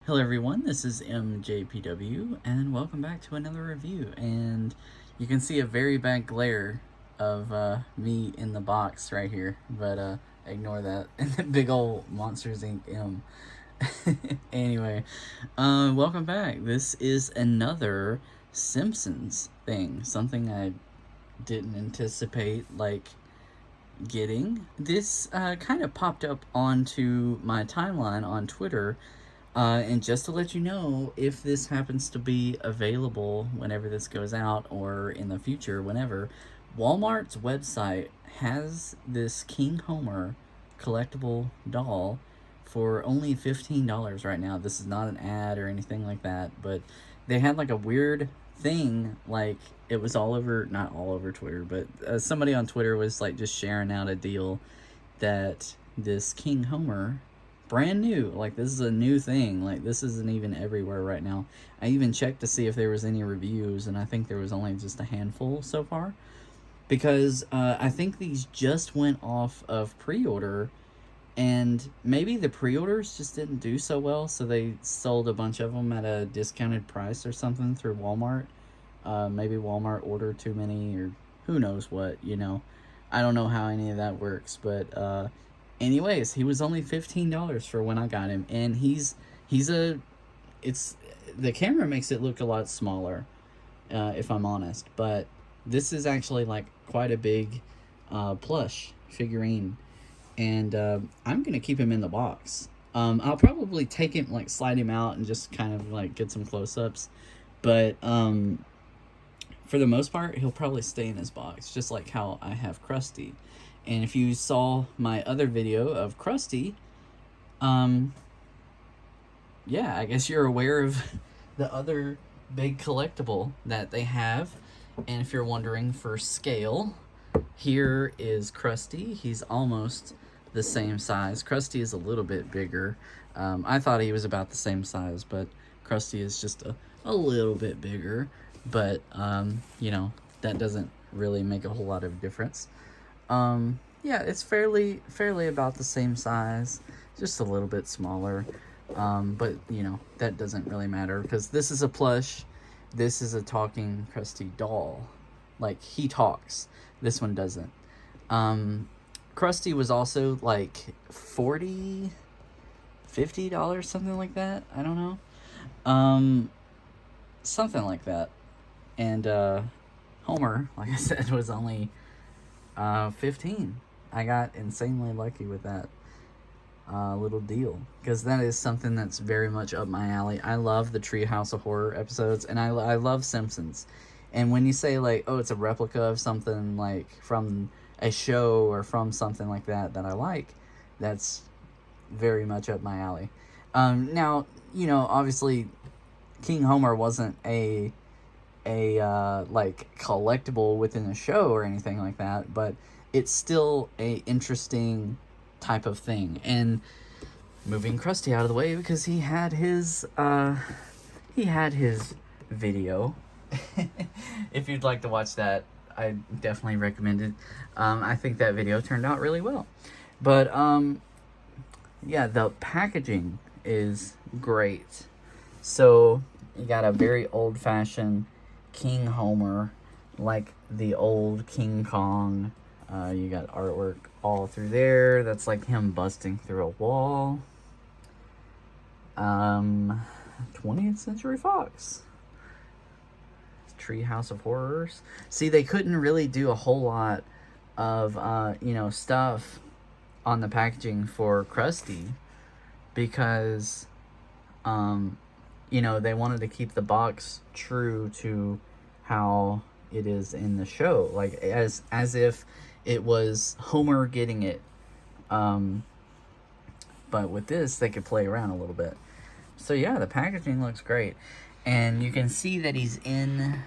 Hello everyone, this is MJPW, and welcome back to another review. And you can see a very bad glare of me in the box right here, but ignore that. And the big old Monsters Inc. M. Anyway, welcome back. This is another Simpsons thing, something I didn't anticipate, getting. This kind of popped up onto my timeline on Twitter. And just to let you know, if this happens to be available whenever this goes out or in the future, whenever, Walmart's website has this King Homer collectible doll for only $15 right now. This is not an ad or anything like that, but they had like a weird thing, like it was all over, not all over Twitter, but somebody on Twitter was like just sharing out a deal that this King Homer, brand new, like this is a new thing, like this isn't even everywhere right now. I even checked to see if there was any reviews, and I think there was only just a handful so far, because I think these just went off of pre-order, and maybe the pre-orders just didn't do so well, so they sold a bunch of them at a discounted price or something through Walmart. Maybe Walmart ordered too many, or who knows what, I don't know how any of that works, but anyways, he was only $15 for when I got him, and it's the camera makes it look a lot smaller, if I'm honest, but this is actually like quite a big plush figurine, and I'm gonna keep him in the box. I'll probably take him, like slide him out and just kind of like get some close-ups, but for the most part he'll probably stay in his box, just like how I have Krusty. And if you saw my other video of Krusty, yeah, I guess you're aware of the other big collectible that they have. And if you're wondering for scale, here is Krusty. He's almost the same size. Krusty is a little bit bigger. I thought he was about the same size, but Krusty is just a little bit bigger. But, that doesn't really make a whole lot of difference. Yeah, it's fairly about the same size, just a little bit smaller, but that doesn't really matter, because this is a plush, this is a talking Krusty doll, like he talks, this one doesn't. Krusty was also like $40-$50, something like that, I don't know, something like that, and Homer, like I said, was only 15. I got insanely lucky with that little deal, because that is something that's very much up my alley. I love the Treehouse of Horror episodes, and I love Simpsons. And when you say like, oh, it's a replica of something like from a show or from something like that I like, that's very much up my alley. Now, obviously King Homer wasn't a like collectible within a show or anything like that, but it's still a interesting type of thing. And moving Krusty out of the way, because he had his video. If you'd like to watch that, I definitely recommend it. I think that video turned out really well. But yeah, the packaging is great. So you got a very old-fashioned King Homer, like the old King Kong. You got artwork all through there. That's like him busting through a wall. 20th Century Fox. Treehouse of Horrors. See, they couldn't really do a whole lot of, stuff on the packaging for Krusty, because, they wanted to keep the box true to how it is in the show, like as if it was Homer getting it. But with this, they could play around a little bit. So yeah, the packaging looks great, and you can see that he's in.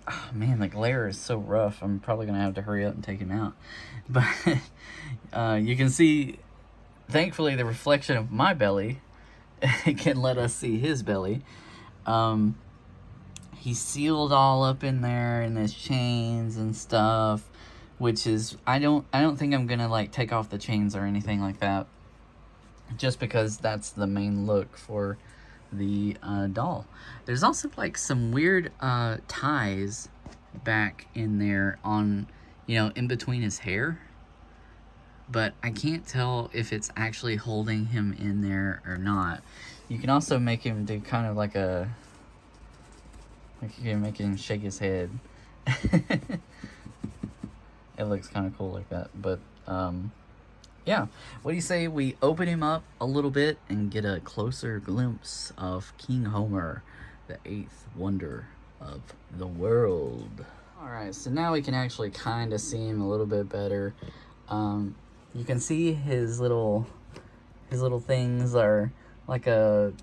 Oh man, the glare is so rough. I'm probably gonna have to hurry up and take him out. But you can see, thankfully, the reflection of my belly can let us see his belly. He's sealed all up in there in his chains and stuff, which is, I don't think I'm gonna like take off the chains or anything like that, just because that's the main look for the doll. There's also like some weird ties back in there on, you know, in between his hair. But I can't tell if it's actually holding him in there or not. You can also make him do kind of like a, like you can make him shake his head. It looks kind of cool like that. But yeah, what do you say we open him up a little bit and get a closer glimpse of King Homer, the 8th wonder of the world. All right, so now we can actually kind of see him a little bit better. You can see his little things are like a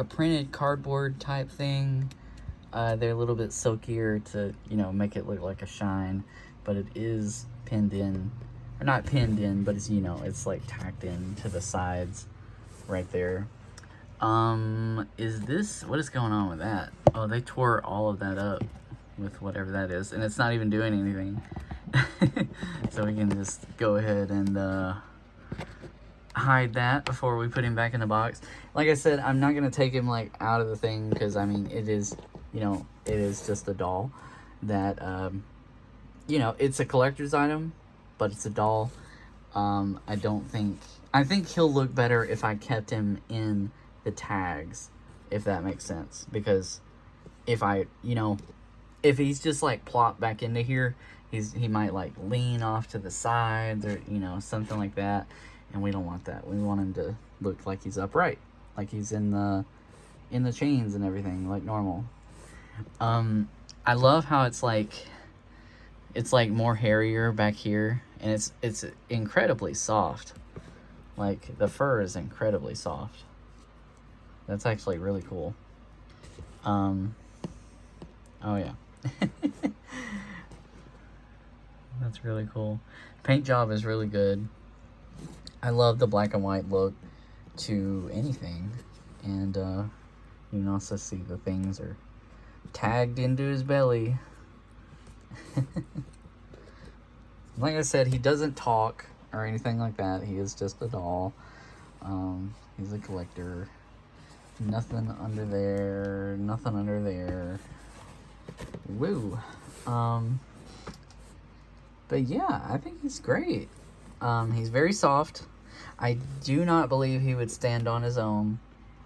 printed cardboard type thing. They're a little bit silkier to, you know, make it look like a shine, but it is pinned in, or not pinned in, but it's, you know, it's like tacked in to the sides right there. Is this, what is going on with that? Oh, they tore all of that up with whatever that is, and it's not even doing anything. So we can just go ahead and hide that before we put him back in the box. Like I said, I'm not gonna take him like out of the thing, because I mean, it is, you know, it is just a doll that you know, it's a collector's item, but it's a doll. I think he'll look better if I kept him in the tags, if that makes sense, because if I, you know, if he's just like plopped back into here, he might like lean off to the side, or, you know, something like that, and we don't want that. We want him to look like he's upright, like he's in the chains and everything, like normal. I love how it's like more hairier back here, and it's incredibly soft. Like, the fur is incredibly soft. That's actually really cool. Oh yeah. That's really cool. Paint job is really good. I love the black and white look to anything. And you can also see the things are tagged into his belly. Like I said, he doesn't talk or anything like that. He is just a doll. He's a collector. Nothing under there. Nothing under there. Woo. But yeah, I think he's great. He's very soft. I do not believe he would stand on his own.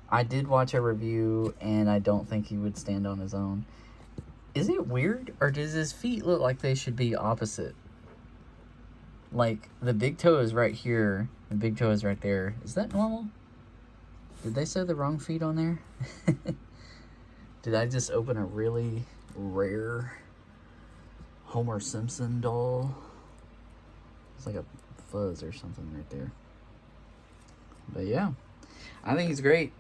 I did watch a review, and I don't think he would stand on his own. Is it weird, or does his feet look like they should be opposite? Like, the big toe is right here, the big toe is right there. Is that normal? Did they sew the wrong feet on there? Did I just open a really rare Homer Simpson doll? It's like a fuzz or something right there. But yeah, I think he's great.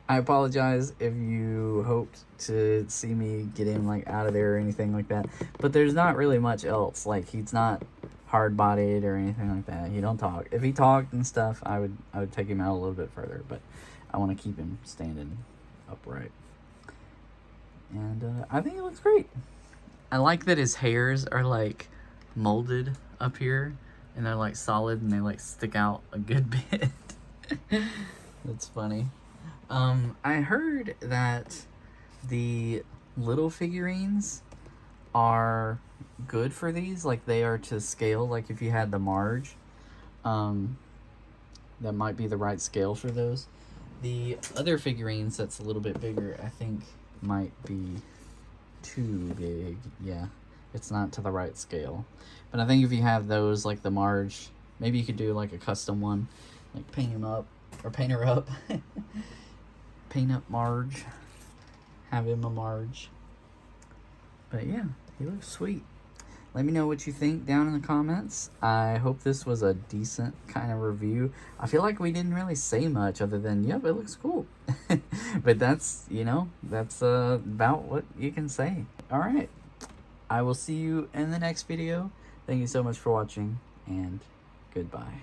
I apologize if you hoped to see me get him like out of there or anything like that, but there's not really much else. Like, he's not hard-bodied or anything like that. He don't talk. If he talked and stuff, I would take him out a little bit further, but I want to keep him standing upright. And I think he looks great. I like that his hairs are like molded up here, and they're like solid, and they like stick out a good bit. That's funny. I heard that the little figurines are good for these, like they are to scale. Like if you had the Marge, that might be the right scale for those. The other figurines that's a little bit bigger, I think might be too big. Yeah, it's not to the right scale. But I think if you have those, like the Marge, maybe you could do like a custom one, like paint him up, or paint her up. Paint up Marge. Have him a Marge. But yeah, he looks sweet. Let me know what you think down in the comments. I hope this was a decent kind of review. I feel like we didn't really say much other than, yep, it looks cool. But that's, you know, that's about what you can say. All right. I will see you in the next video. Thank you so much for watching, and goodbye.